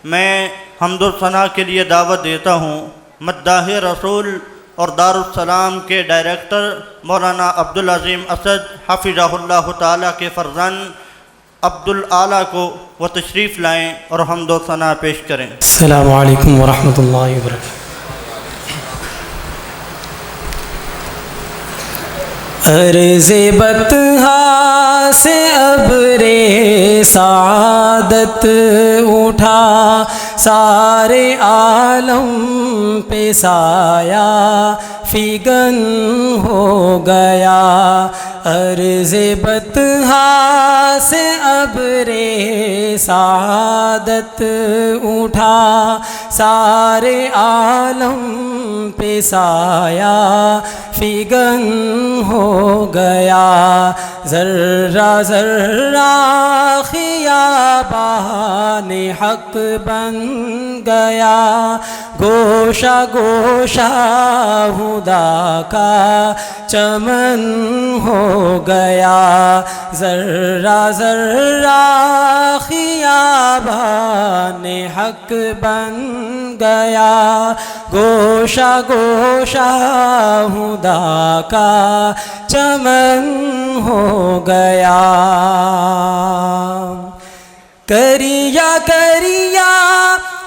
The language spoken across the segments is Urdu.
میں حمد و ثنا کے لیے دعوت دیتا ہوں مداح رسول اور دارالسلام کے ڈائریکٹر مولانا عبدالعظیم اسد حفظہ اللہ تعالیٰ کے فرزند عبدالاعلیٰ کو وہ تشریف لائیں اور حمد و ثنا پیش کریں۔ السلام علیکم ورحمۃ اللہ وبرکاتہ۔ عرض بطحا سے ابر سعادت اٹھا، سارے عالم پہ سایہ فگن ہو گیا۔ عرض بطحا سے ابر سعادت اٹھا، سارے عالم پہ سایہ فگن ہو گیا۔ ذرہ ذرہ خیابان حق بن گیا، گوشہ گوشہ ہدا کا چمن ہو گیا۔ ذرہ ذرہ خیابان حق بن گیا، گوشہ گوشہ ہدا کا چمن ہو گیا۔ کریا کریا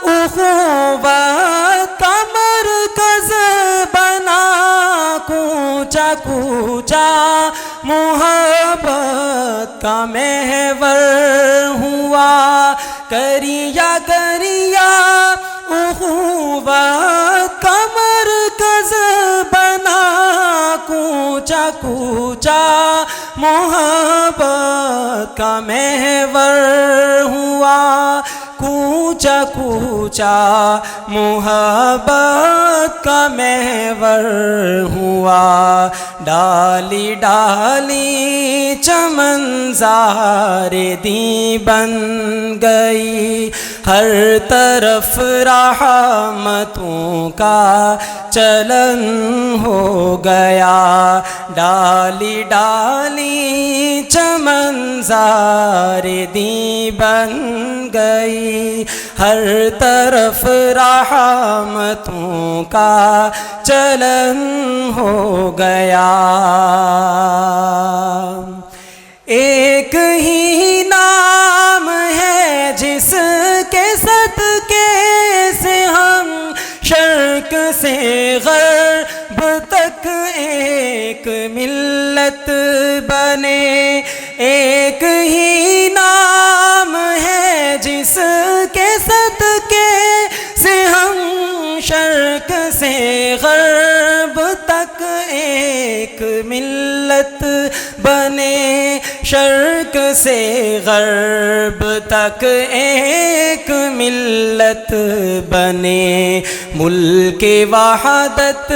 اخوت کا مرکز بنا، کوچا کوچا محبت کا محور ہوا۔ کریا کریا اخوت کا مرکز بنا، کوچا کوچا محبت کا محور ہوا۔ کوچا کوچا محبت کا محور ہوا۔ ڈالی ڈالی چمن زار دی بن گئی، ہر طرف رحمتوں کا چلن ہو گیا۔ ڈالی ڈالی چمن زار دی بن گئی، ہر طرف رحمتوں کا چلن ہو گیا۔ ایک ہی نام ہے جس کے صدقے سے ہم شرق سے غرب تک ایک ملت بنے۔ ایک ہی نام ہے جس کے صدقے سے ہم شرق سے غرب تک ایک ملت بنے۔ شرق سے غرب تک ایک ملت بنے۔ ملک وحدت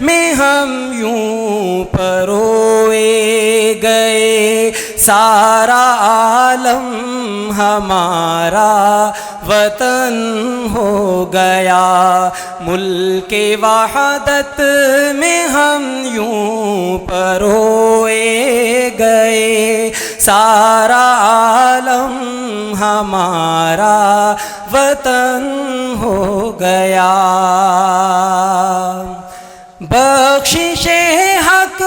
میں ہم یوں پروئے گئے، سارا عالم ہمارا وطن ہو گیا۔ ملک وحدت میں ہم یوں پروئے گئے، سارا عالم ہمارا وطن ہو گیا۔ بخشش حق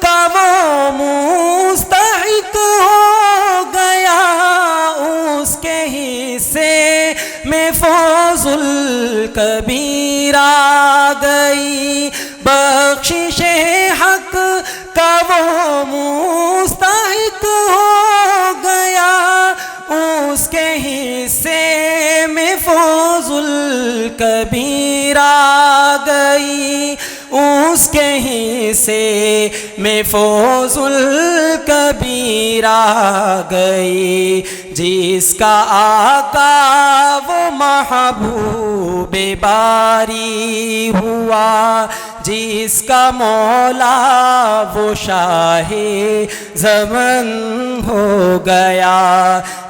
کا وہ مستحق ہو گیا، اس کے حصے میں فوز الکبیر آ گئی۔ بخشش حق کا وہ مستحق ہو گیا، اس کے حصے میں فوز الکبیر آ گئی۔ اس کے حصے میں فوز الکبیر آ گئی۔ جس کا آقا وہ محبوب باری ہوا، جس کا مولا وہ شاہ زمن ہو گیا۔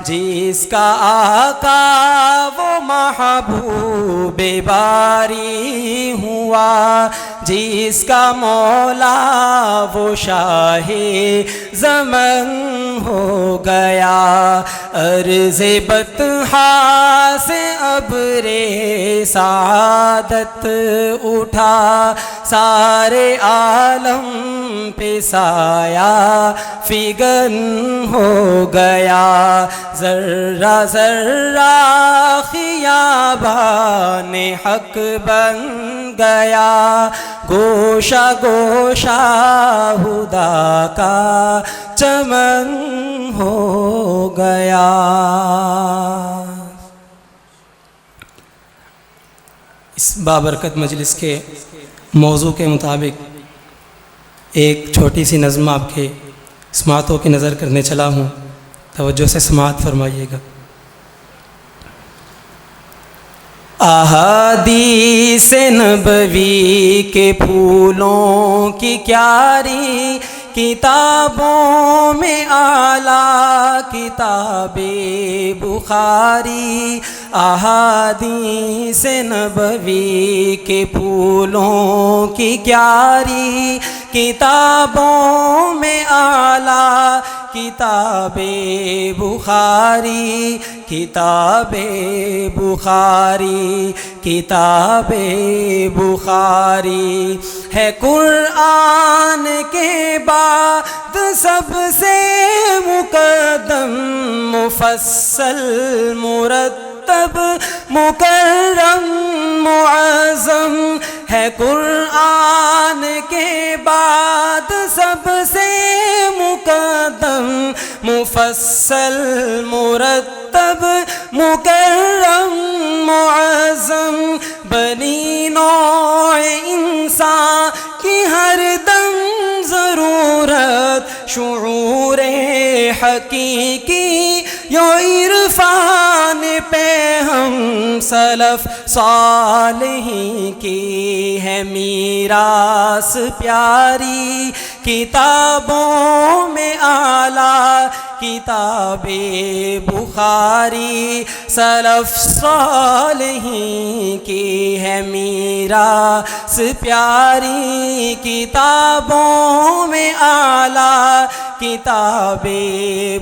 جس کا آقا وہ محبوب باری ہوا، جس کا مولا وہ شاہ زمن ہو گیا۔ عرض بطحا سے ابر سعادت اٹھا، سارے عالم پہ سایہ فگن ہو گیا۔ ذرہ ذرہ خیابان حق بن گیا، گوشہ گوشہ ہدا کا چمن ہو گیا۔ اس بابرکت مجلس کے موضوع کے مطابق ایک چھوٹی سی نظم آپ کے سماعتوں کی نظر کرنے چلا ہوں، توجہ سے سماعت فرمائیے گا۔ احادیث نبوی کے پھولوں کی کیاری، کتابوں میں اعلیٰ کتاب بخاری۔ احادیث نبوی کے پھولوں کی کیاری، کتابوں میں اعلیٰ کتاب بخاری۔ کتاب بخاری، کتاب بخاری ہے قرآن کے بعد سب سے مقدم، مفصل مرتب مکرم معظم ہے۔ قرآن کے بعد سب سے مقدم، مفصل مرتب مکرم معظم، بنی نوع انسان کی ہر دم ضرورت، شعور حقیقی یو عرفان پہ ہم سلف صالحین کی ہے میراث پیاری۔ کتابوں میں اعلیٰ کتاب بخاری، سلف صالحین کی ہے میراث پیاری۔ کتابوں میں اعلیٰ کتاب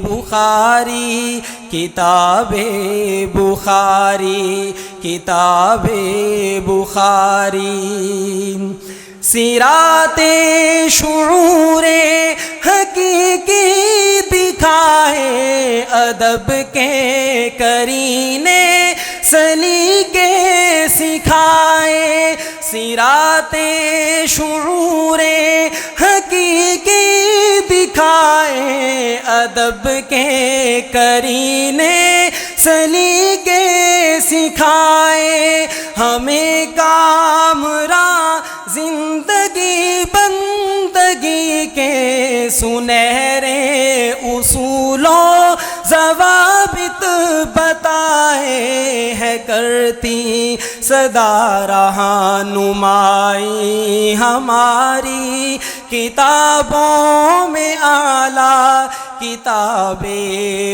بخاری، کتاب بخاری، کتاب بخاری۔ صراط شعور حقیقی دکھائے ادب کے کرینے، سلیقے سکھائے۔ صراط شعور حقیقی دکھائے ادب کے کرینے، سلیقے سکھائے۔ ہمیں کامراں زندگی بندگی کے سنہرے اصول و ضوابط بتائے ہے، کرتی سدا رہنمائی ہماری۔ کتابوں میں اعلیٰ کتاب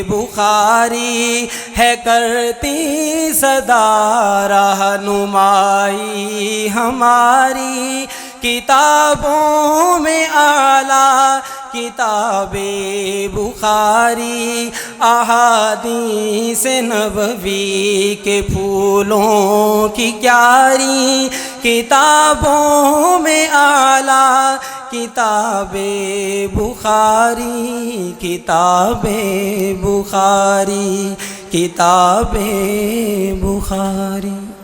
بخاری ہے، کرتی سدا رہنمائی ہماری۔ کتابوں میں اعلیٰ کتاب بخاری، احادیث نبوی کے پھولوں کی کیاری۔ کتابوں میں اعلیٰ کتاب بخاری، کتاب بخاری، کتاب بخاری۔